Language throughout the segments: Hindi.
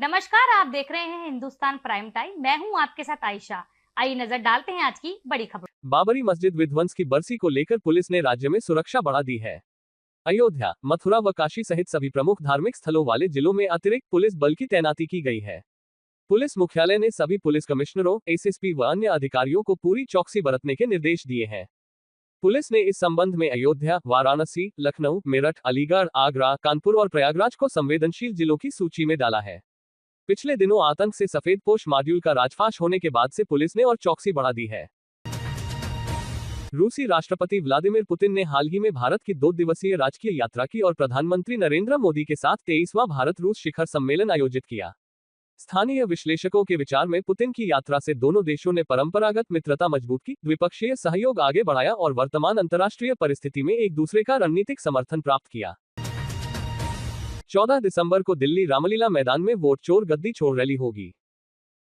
नमस्कार, आप देख रहे हैं हिंदुस्तान प्राइम टाइम। मैं हूं आपके साथ आयशा। आइए नजर डालते हैं आज की बड़ी खबर। बाबरी मस्जिद विध्वंस की बरसी को लेकर पुलिस ने राज्य में सुरक्षा बढ़ा दी है। अयोध्या, मथुरा व काशी सहित सभी प्रमुख धार्मिक स्थलों वाले जिलों में अतिरिक्त पुलिस बल की तैनाती की गई है। पुलिस मुख्यालय ने सभी पुलिस कमिश्नरों, एसएसपी व अन्य अधिकारियों को पूरी चौकसी बरतने के निर्देश दिए हैं। पुलिस ने इस संबंध में अयोध्या, वाराणसी, लखनऊ, मेरठ, अलीगढ़, आगरा, कानपुर और प्रयागराज को संवेदनशील जिलों की सूची में डाला है। पिछले दिनों आतंक से सफेदपोश मॉड्यूल का राजफाश होने के बाद से पुलिस ने और चौकसी बढ़ा दी है। रूसी राष्ट्रपति व्लादिमीर पुतिन ने हाल ही में भारत की 2 दिवसीय राजकीय यात्रा की और प्रधानमंत्री नरेंद्र मोदी के साथ 23वां भारत रूस शिखर सम्मेलन आयोजित किया। स्थानीय विश्लेषकों के विचार में पुतिन की यात्रा से दोनों देशों ने परंपरागत मित्रता मजबूत की, द्विपक्षीय सहयोग आगे बढ़ाया और वर्तमान अंतर्राष्ट्रीय परिस्थिति में एक दूसरे का रणनीतिक समर्थन प्राप्त किया। 14 दिसंबर को दिल्ली रामलीला मैदान में वोट चोर गद्दी छोड़ रैली होगी,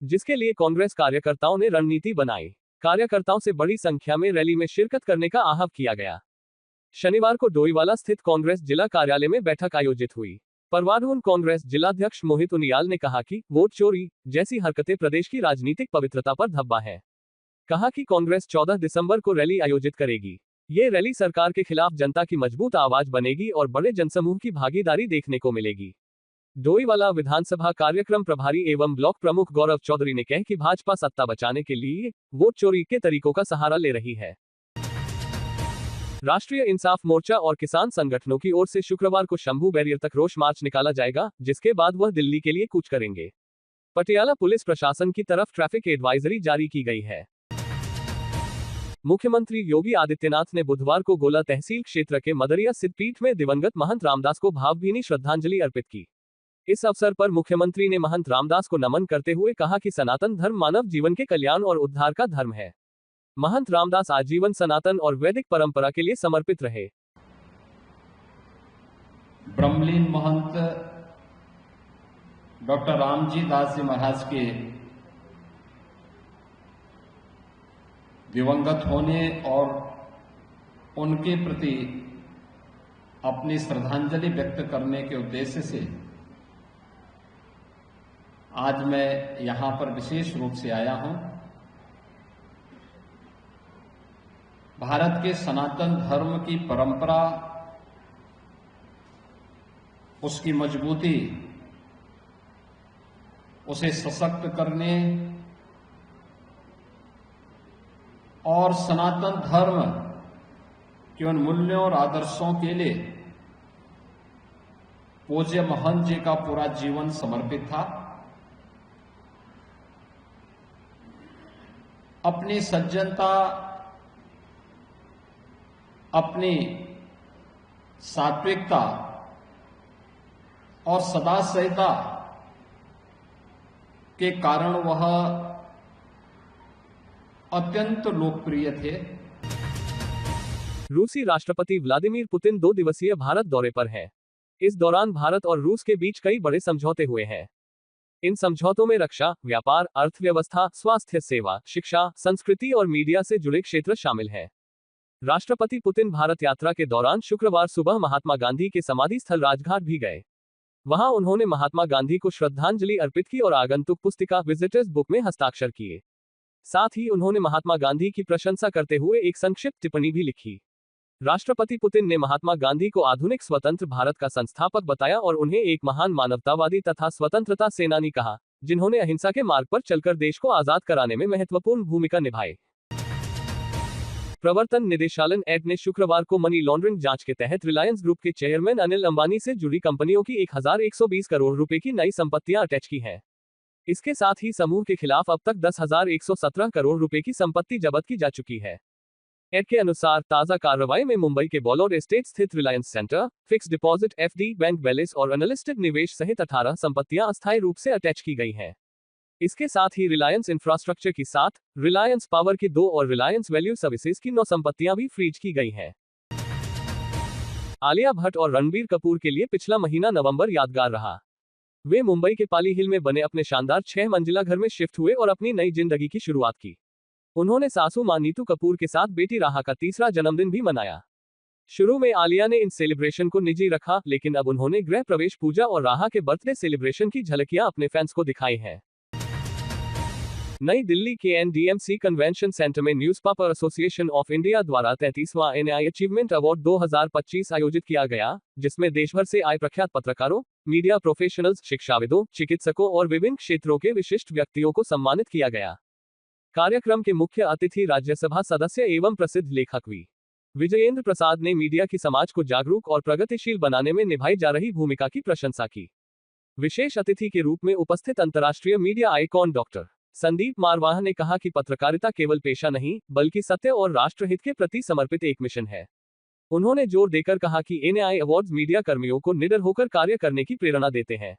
जिसके लिए कांग्रेस कार्यकर्ताओं ने रणनीति बनाई। कार्यकर्ताओं से बड़ी संख्या में रैली में शिरकत करने का आह्वान किया गया। शनिवार को डोईवाला स्थित कांग्रेस जिला कार्यालय में बैठक आयोजित हुई। परवारहुन कांग्रेस जिलाध्यक्ष मोहित उनियाल ने कहा कि वोट चोरी जैसी हरकतें प्रदेश की राजनीतिक पवित्रता पर धब्बा है। कहा कि कांग्रेस 14 दिसंबर को रैली आयोजित करेगी। ये रैली सरकार के खिलाफ जनता की मजबूत आवाज बनेगी और बड़े जनसमूह की भागीदारी देखने को मिलेगी। डोईवाला विधानसभा कार्यक्रम प्रभारी एवं ब्लॉक प्रमुख गौरव चौधरी ने कहा कि भाजपा सत्ता बचाने के लिए वोट चोरी के तरीकों का सहारा ले रही है। राष्ट्रीय इंसाफ मोर्चा और किसान संगठनों की ओर से शुक्रवार को शंभू बैरियर तक रोष मार्च निकाला जाएगा, जिसके बाद वह दिल्ली के लिए कूच करेंगे। पटियाला पुलिस प्रशासन की तरफ ट्रैफिक एडवाइजरी जारी की गई है। मुख्यमंत्री योगी आदित्यनाथ ने बुधवार को गोला तहसील क्षेत्र के मदरिया सिद्धपीठ में दिवंगत महंत रामदास को भावभीनी श्रद्धांजलि अर्पित की। इस अवसर पर मुख्यमंत्री ने महंत रामदास को नमन करते हुए कहा कि सनातन धर्म मानव जीवन के कल्याण और उद्धार का धर्म है। महंत रामदास आजीवन सनातन और वैदिक परंपरा के लिए समर्पित रहे। ब्रह्मलीन महंत डॉक्टर रामजी दास जी महाराज के दिवंगत होने और उनके प्रति अपनी श्रद्धांजलि व्यक्त करने के उद्देश्य से आज मैं यहां पर विशेष रूप से आया हूं। भारत के सनातन धर्म की परंपरा, उसकी मजबूती, उसे सशक्त करने और सनातन धर्म के उन मूल्यों और आदर्शों के लिए पूज्य महंत जी का पूरा जीवन समर्पित था। अपनी सज्जनता, अपनी सात्विकता और सदासहिता के कारण वह अत्यंत लोकप्रिय थे। रूसी राष्ट्रपति व्लादिमीर पुतिन 2 दिवसीय भारत दौरे पर हैं। इस दौरान भारत और रूस के बीच कई बड़े समझौते हुए हैं। इन समझौतों में रक्षा, व्यापार, अर्थव्यवस्था, स्वास्थ्य सेवा, शिक्षा, संस्कृति और मीडिया से जुड़े क्षेत्र शामिल हैं। राष्ट्रपति पुतिन भारत यात्रा के दौरान शुक्रवार सुबह महात्मा गांधी के समाधि स्थल राजघाट भी गए। वहां उन्होंने महात्मा गांधी को श्रद्धांजलि अर्पित की और आगंतुक पुस्तिका विजिटर्स बुक में हस्ताक्षर किए। साथ ही उन्होंने महात्मा गांधी की प्रशंसा करते हुए एक संक्षिप्त टिप्पणी भी लिखी। राष्ट्रपति पुतिन ने महात्मा गांधी को आधुनिक स्वतंत्र भारत का संस्थापक बताया और उन्हें एक महान मानवतावादी तथा स्वतंत्रता सेनानी कहा, जिन्होंने अहिंसा के मार्ग पर चलकर देश को आजाद कराने में महत्वपूर्ण भूमिका निभाई। प्रवर्तन निदेशालय एड ने शुक्रवार को मनी लॉन्ड्रिंग जांच के तहत रिलायंस ग्रुप के चेयरमैन अनिल अंबानी से जुड़ी कंपनियों की 1120 करोड़ रुपए की नई संपत्तियां अटैच की हैं। इसके साथ ही समूह के खिलाफ अब तक 10,117 करोड़ रुपए की संपत्ति जब्त की जा चुकी है। एड के अनुसार ताजा कार्रवाई में मुंबई के बॉलोर एस्टेट स्थित Reliance centre, fix deposit FD, bank balance और अनलिस्टेड निवेश सहित 18 संपत्तियां अस्थायी रूप से अटैच की गई हैं। इसके साथ ही रिलायंस इंफ्रास्ट्रक्चर की 7, रिलायंस पावर की 2 और रिलायंस वैल्यू सर्विसेज की 9 संपत्तियां भी फ्रीज की गई हैं। आलिया भट्ट और रणबीर कपूर के लिए पिछला महीना नवंबर यादगार रहा। वे मुंबई के पाली हिल में बने अपने शानदार 6 मंजिला घर में शिफ्ट हुए और अपनी नई जिंदगी की शुरुआत की। उन्होंने सासू मां नीतू कपूर के साथ बेटी राहा का तीसरा जन्मदिन भी मनाया। शुरू में आलिया ने इन सेलिब्रेशन को निजी रखा, लेकिन अब उन्होंने गृह प्रवेश पूजा और राहा के बर्थडे सेलिब्रेशन की झलकियां अपने फैंस को दिखाई हैं। नई दिल्ली के NDMC कन्वेंशन सेंटर में न्यूज़पेपर एसोसिएशन ऑफ इंडिया द्वारा 33वां NI अचीवमेंट अवार्ड 2025 आयोजित किया गया, जिसमें देश भर से आए प्रख्यात पत्रकारों, मीडिया प्रोफेशनल्स, शिक्षाविदों, चिकित्सकों और विभिन्न क्षेत्रों के विशिष्ट व्यक्तियों को सम्मानित किया गया। कार्यक्रम के मुख्य अतिथि राज्यसभा सदस्य एवं प्रसिद्ध लेखक वी. विजयेंद्र प्रसाद ने मीडिया की समाज को जागरूक और प्रगतिशील बनाने में निभाई जा रही भूमिका की प्रशंसा की। विशेष अतिथि के रूप में उपस्थित अंतर्राष्ट्रीय media icon doctor Sandeep Marwah ने कहा कि पत्रकारिता केवल पेशा नहीं, बल्कि सत्य और राष्ट्रहित के प्रति समर्पित एक मिशन है। उन्होंने जोर देकर कहा कि NI अवार्ड्स मीडिया कर्मियों को निडर होकर कार्य करने की प्रेरणा देते हैं।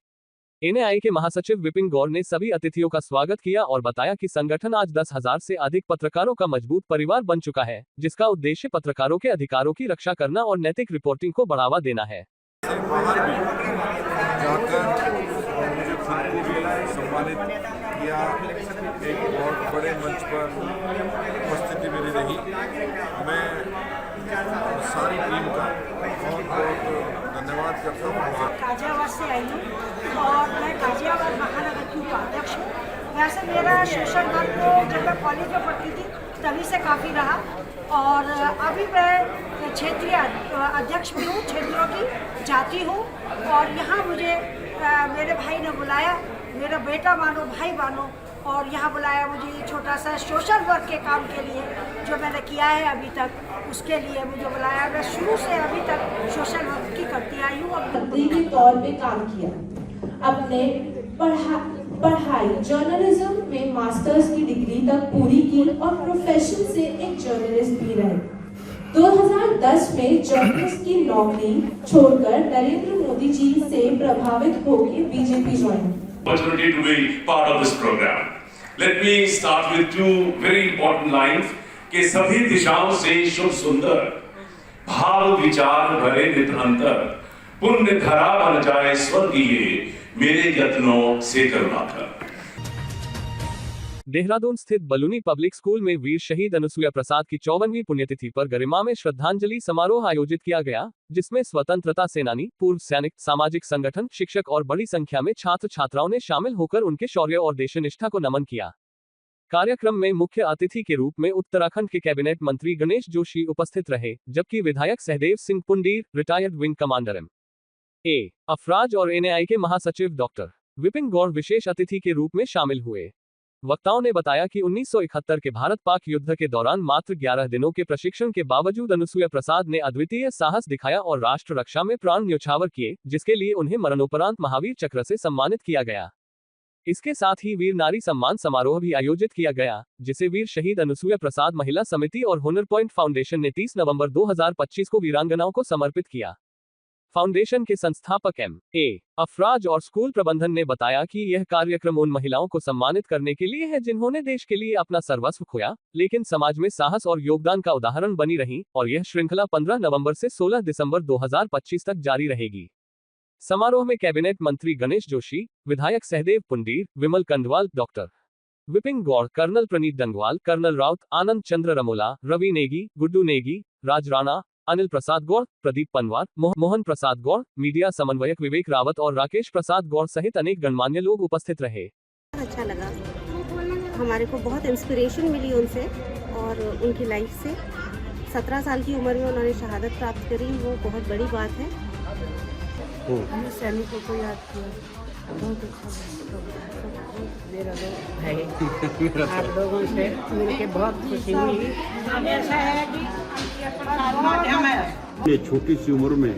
NI के महासचिव विपिन गौर ने सभी अतिथियों का स्वागत किया और बताया कि संगठन आज 10,000 से अधिक पत्रकारों का मजबूत परिवार बन चुका है, जिसका उद्देश्य पत्रकारों के अधिकारों की रक्षा करना और नैतिक रिपोर्टिंग को बढ़ावा देना है। मुझे खुद को भी सम्मानित किया, एक बहुत बड़े मंच पर उपस्थिति मेरी रही। मैं सारी टीम का बहुत बहुत धन्यवाद करता हूँ। गाजियाबाद से आई हूँ और मैं गाजियाबाद महानगर की उपाध्यक्ष हूँ। वैसे मेरा सोशल वर्क जब मैं कॉलेज में पढ़ती थी तभी से काफ़ी रहा और अभी मैं क्षेत्रीय अध्यक्ष भी हूँ, क्षेत्रों की जाती हूँ और यहाँ मुझे मेरे भाई ने बुलाया, मेरा बेटा मानो भाई मानो, और यहाँ बुलाया मुझे छोटा सा सोशल वर्क के काम के लिए जो मैंने किया है अभी तक, उसके लिए मुझे बुलाया। मैं शुरू से अभी तक सोशल वर्क की करती आई हूँ। मंत्री के तौर पे काम किया, अपने पढ़ाई जर्नलिज्म में मास्टर्स की डिग्री तक पूरी की और प्रोफेशन से एक जर्नलिस्ट भी रहे। 2010 में जर्नलिस्ट की नौकरी छोड़कर नरेंद्र मोदी जी से प्रभावित होकर BJP join. Opportunity to be part of this program. Let me start with two very important lines कि सभी दिशाओं से शुभ सुंदर भाव विचार भरे नित अंतर पुण्य धरा बन जाए स्वर्गीय मेरे यत्नों से करुणाकर। देहरादून स्थित बलूनी पब्लिक स्कूल में वीर शहीद अनुसुईया प्रसाद की 54वीं पुण्यतिथि पर गरिमा में श्रद्धांजलि समारोह आयोजित किया गया, जिसमें स्वतंत्रता सेनानी, पूर्व सैनिक, सामाजिक संगठन, शिक्षक और बड़ी संख्या में छात्र छात्राओं ने शामिल होकर उनके शौर्य और देशनिष्ठा को नमन किया। कार्यक्रम में मुख्य अतिथि के रूप में उत्तराखंड के कैबिनेट मंत्री गणेश जोशी उपस्थित रहे, जबकि विधायक Sahdev Singh Pundir, retired wing commander M.A. Afraz और NI के महासचिव डॉक्टर विपिन गौर विशेष अतिथि के रूप में शामिल हुए। वक्ताओं ने बताया कि 1971 के भारत-पाक युद्ध के दौरान मात्र 11 दिनों के प्रशिक्षण के बावजूद अनुसुईया प्रसाद ने अद्वितीय साहस दिखाया और राष्ट्र रक्षा में प्राण न्यौछावर किए, जिसके लिए उन्हें मरणोपरांत महावीर चक्र से सम्मानित किया गया। इसके साथ ही वीर नारी सम्मान समारोह भी आयोजित किया गया, जिसे वीर शहीद अनुसुईया प्रसाद महिला समिति और हुनर पॉइंट फाउंडेशन ने 30 नवंबर 2025 को वीरांगनाओं को समर्पित किया। फाउंडेशन के संस्थापक M.A. अफराज और स्कूल प्रबंधन ने बताया कि यह कार्यक्रम उन महिलाओं को सम्मानित करने के लिए है जिन्होंने देश के लिए अपना सर्वस्व खोया, लेकिन समाज में साहस और योगदान का उदाहरण बनी रही, और यह श्रृंखला 15 नवंबर से 16 दिसंबर 2025 तक जारी रहेगी। समारोह में कैबिनेट मंत्री गणेश जोशी, विधायक सहदेव पुंडीर, विमल कंडवाल, डॉक्टर विपिन गौर, कर्नल प्रणीत डंगवाल, कर्नल राउत, आनंद चंद्र रमोला, रवि नेगी, गुड्डू नेगी, राज राणा, अनिल प्रसाद गौर, प्रदीप पनवार, मोहन प्रसाद गौर, मीडिया समन्वयक विवेक रावत और राकेश प्रसाद गौर सहित अनेक गणमान्य लोग उपस्थित रहे। अच्छा लगा, हमारे को बहुत इंस्पिरेशन मिली उनसे और उनकी लाइफ से। 17 साल की उम्र में उन्होंने शहादत प्राप्त करी, वो बहुत बड़ी बात है। हमने सैनिकों को याद किया, बहुत अच्छा मेरा भाई आप लोगों से मिलके बहुत खुशी हुई। हमेशा है कि छोटी सी उम्र में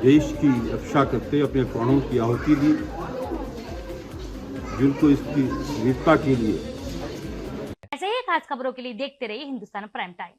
देश की रक्षा करते अपने प्राणों की आहुति दी, जिनको इसकी वीरता के लिए। ऐसे ही खास खबरों के लिए देखते रहिए हिंदुस्तान प्राइम टाइम।